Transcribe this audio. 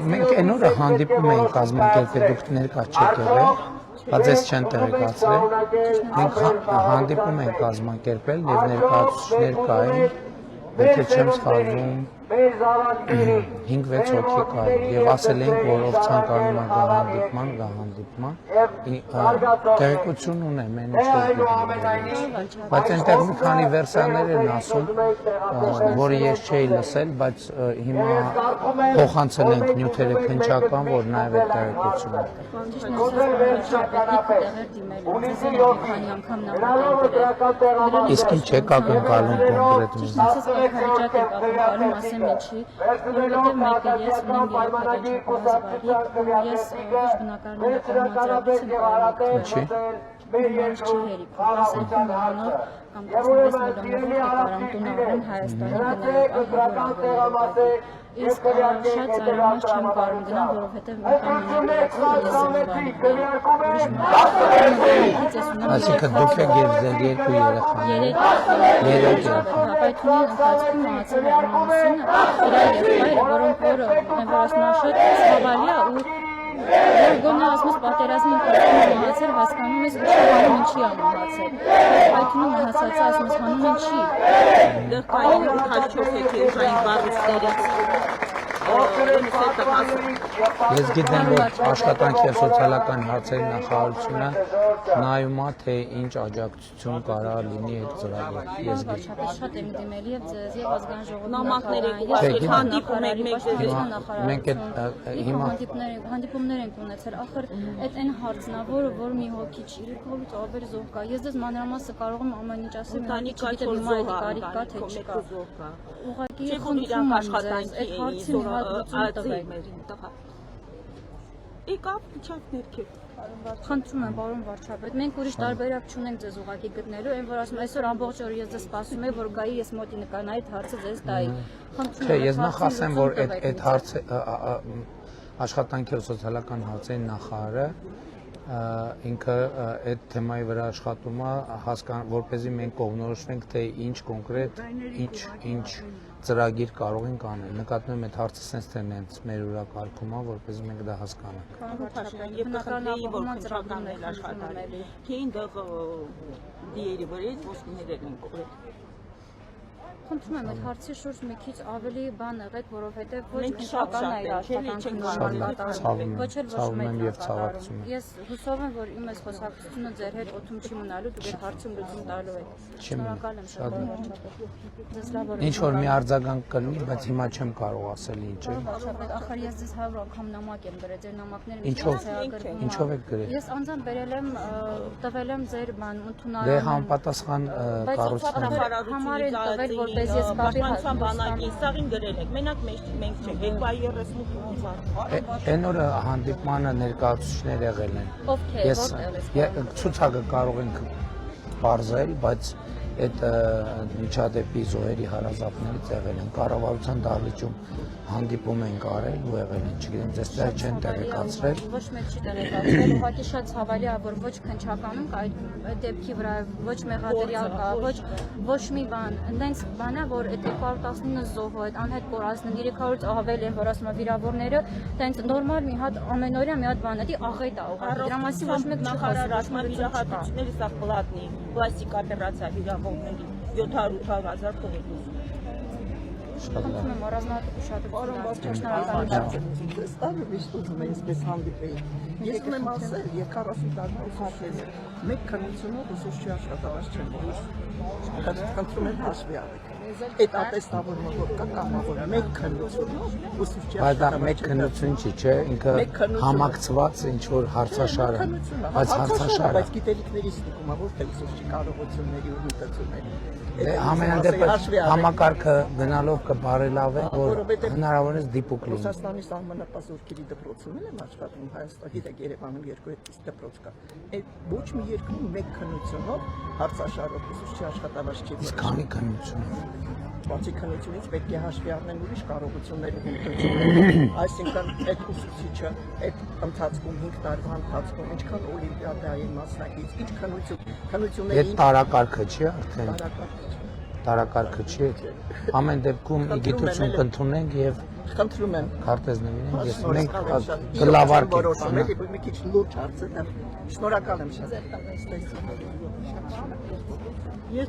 Մենք այն օրը հանդիպում էինք կազմակերպել, դուք ներկա չեք եղել, բայց ես չեն տեղեկացրել, մենք հանդիպում ենք կազմակերպել և ներկայացուցիչներ կային, եթե չեմ սխալվում 5-6 հոգի կային և ասել էինք, որ ով ցանկանում է հանդիպման, տեղեկություն ունեմ, այն ինչ որ գիտեմ, բայց այնտեղ մի քանի վերսիաներ են ասում, որը ես չէի լսել, բայց հիմա փոխանցել ենք նյութերը քննչական, որ նաև այդ տեղեկությունը։ Իսկ ինչ եք ակնկալում կոնկրետ որովհետև մեկը ես ունեմ երեխա ես ոչ բնակարանի կողմատրաբից եմ կարողացել Մերիք չի հերիք, ասենքին մահանով կամ 16 միլիոնով կարամ տունավորեն Հայաստանի գնալով Ես շատ ծայրամաս չեմ կարում գնալ, որովհետև Այսինքն դուք եք և ձեր երկու երեխաներ Պայթունի ընթացքում մահացել հարմանությունը իրա եղբայր, որոնք որը շատ ցավալի է ու որ գոնե ասմաս պատերազմի ընթացքում մահացել հասկանում ես ու հանուն ինչի է մահացել Պայթունի մահացածը ասմաս հանուն ինչի Դեռ կային 84 հեկեզային բարուսներից Ես գիտեմ, որ աշխատանքի և սոցիալական հարցերի նախարարությունը նայում է, թե ինչ աջակցություն կարա լինի այդ ծրագրով։ Ես գիտեմ։ Շատ եմ դիմել եւ ձեզ եւ ազգային ժողովի նամակներ եք հանդիպում եք մենք հանդիպումներ ենք ունեցել։ Ախր այդ այն հարցն է, որ մի հոգի չի, իրիկովից ավելի զոհ կա։ Ես դες մանրամասը կարող եմ ամեն ինչ ասել, քանի չգիտեմ հիմա այդ կարիք կա թե չկա։ Ուղղակի խնդրում եմ աշխատանքի այդ հարցին հատուցում տվեք։ Եկավ իջավ ներքև։ Խնդրում եմ, պարոն վարչապետ, մենք ուրիշ տարբերակ չունենք ձեզ ուղղակի գտնելու, այն որ ասում այսօր ամբողջ օր ես ձեզ սպասում եմ, որ գայի ես մոտի նկարնայի այդ հարցը ձեզ տայի։ Չէ, ես նախ ասեմ, որ այդ հարցը աշխատանքի և սոցիալական հարցերի նախարարը ինքը այդ թեմայի վրա աշխատում է, որպեսզի մենք կողմնորոշվենք, թե ինչ կոնկրետ, ինչ ծրագիր կարող ենք անել։ Նկատնում եմ այդ հարցը սենց թե նենց մեր ուրակարգում է, որպեսզի մենք դա հասկանանք։ Եվ կխնդրեի, որ քննչականներ աշխատանք, թե ինձ դիերի վրից ոսկիներ են կորել։ Խնդրում եմ, այդ հարցի շուրջ մի քիչ ավելի բան եղեք, որովհետև ոչ քննչականն է իր աշխատանքը նորմալ կատարում, ոչ էլ ոչ մեկ կատարում։ Ես հուսով եմ, որ իմ այս խոսակցությունը ձեր հետ օդում չի մնալու, դուք այդ հարցում լուծում տալու եք։ Շնորհակալ եմ շատ։ Ինչ որ մի արձագանք կլինի, բայց հիմա չեմ կարող ասել ինչ է։ Ախր ես ձեզ 100 անգամ նամակ եմ գրել, ձեր նամակները Ինչով եք գրել։ Ես անձամբ բերել եմ, տվել եմ ձեր բան ընդունարանը։ Դե համապատասխան կառույցներ Ես Պաշտպանության բանակի սաղին գրել եք, մենակ մենք չենք, 238 մարդ։ Այն օրը հանդիպմանը ներկայացուցիչներ եղել են։ Ովքեր, Ցուցակը կարող ենք պարզել, բայց այդ միջադեպի զոհերի հարազատներից եղել են, կառավարության դահլիճում հանդիպում են կարել ու եղել են, չգիտեմ, ձեզ դա չեն տեղեկացրել։ Ոչ մեկ չի տեղեկացրել, ուղղակի շատ ցավալի է, որ ոչ քննչականում կա այդ դեպքի վրա, ոչ մեղադրյալ կա, ոչ մի բան, այնտենց բան է, որ այդ 219 զոհը, այդ անհետ կորածն 300-ից ավել են, որ ասում է վիրավորները, այնտենց նորմալ մի հատ ամենօրյա մի հատ բան է, աղետ է ուղղակի, դրա մասին ոչ մեկ նախարարացման վիրահատությունների սա պլատնի, պլաստիկ օպերացիա վիրավորների 700-800 հազար փողոց։ Խնդրում եմ առանձնահատուկ ուշադրություն Ստարը միշտ ուզում է այսպես հանդիպեի։ Ես ունեմ ասել, և 40 տարի ուսուցչել եմ, մեկ քննությունով ուսուցչի աշխատավարձ չեմ որոշ։ Խնդրում եմ հաշվի առեք։ Այդ ատեստավորումը որ կա կամավոր մեկ քննությունով ուսուցչի աշխատավարձ մեկ քննություն չի, չէ, ինքը համակցված ինչ-որ հարցաշար է, բայց հարցաշար է։ Բայց գիտելիքների ստիպում է, որ թե ուսուցչի կարողությունների ու հմտությունների։ Ամենադեպս համակարգը գնալով կբարելավի, որ հնարավորինս դիպուկ լինի։ Ռուսաստանի սահմանապահ զորքերի դպրոցում եմ աշխատում, Հայաստանի գիտեք Երևանում 2 այդպես դպրոց կա։ Այդ ոչ մի երկրում մեկ քննությունով հարցաշարով ուսուցչի աշխատավարձ չի։ Իսկ քանի քննություն։ բացի քննությունից պետք է հաշվի առնել ուրիշ կարողություններ ու հմտություններ։ Այսինքն այդ ուսուցիչը այդ ընթացքում 5 տարվա ընթացքում ինչքան օլիմպիադայի մասնակից, ինչ քննությունների Այդ տարակարգը չի արդեն։ Տարակարգը չի։ Ամեն դեպքում իգիտություն կընդունենք եւ խնդրում եմ քարտեզներին ես մենք գլավարկենք։ Մի քիչ լուրջ հարցեր։ Շնորհակալ եմ շատ։